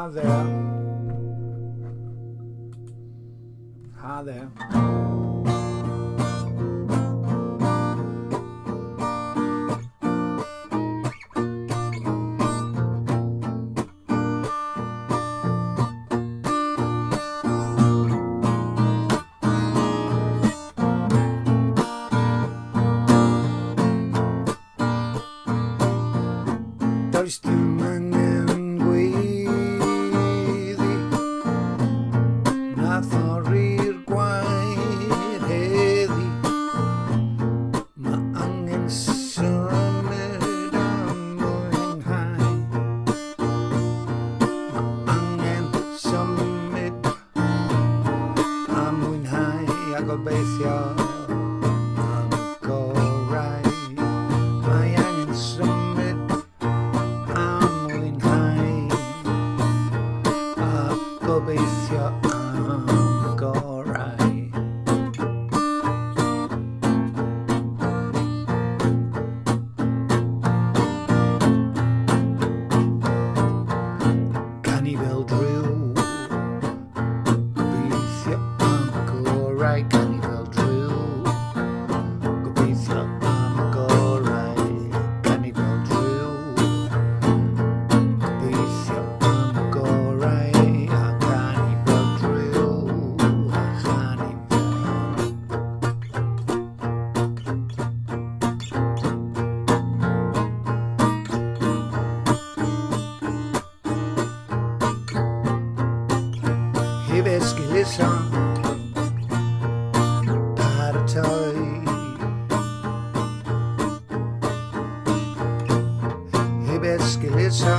Hi there. Hi there. Does dim angen gweiddi nath o'r gwaed heddi ma' angen symud a mwynhau ma' angen symud a mwynhau a gobeithio am gorau mae angen symud Gobeithio am gorau. Canu fel Dryw, gobeithio am gorau. Canu fel Dryw, gobeithio am gorau. Canu fel Dryw, gobeithio am gorau. Esgilisa paratoi esgilisa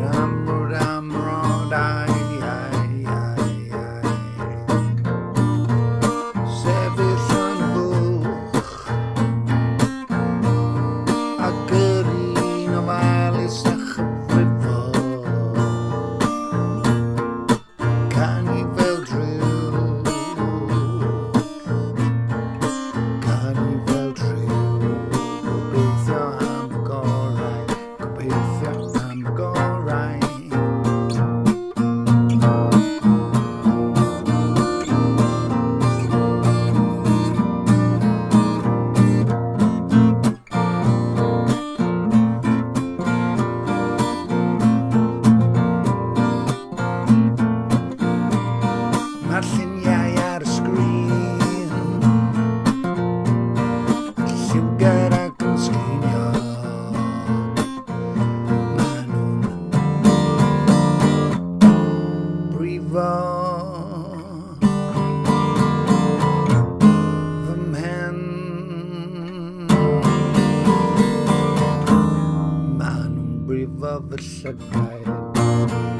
ramrod sefyll yn bwch ac yr un ofalus a chyfrifo. Canu fel Dryw, Canu fel Dryw, gobeithio am gorau, gobeithio am gorau. Mae'r lluniau ar y sgrin lliwgar ac yn sgrinio maen nhw'n brifo fy mhen maen nhw'n brifo fy llygaid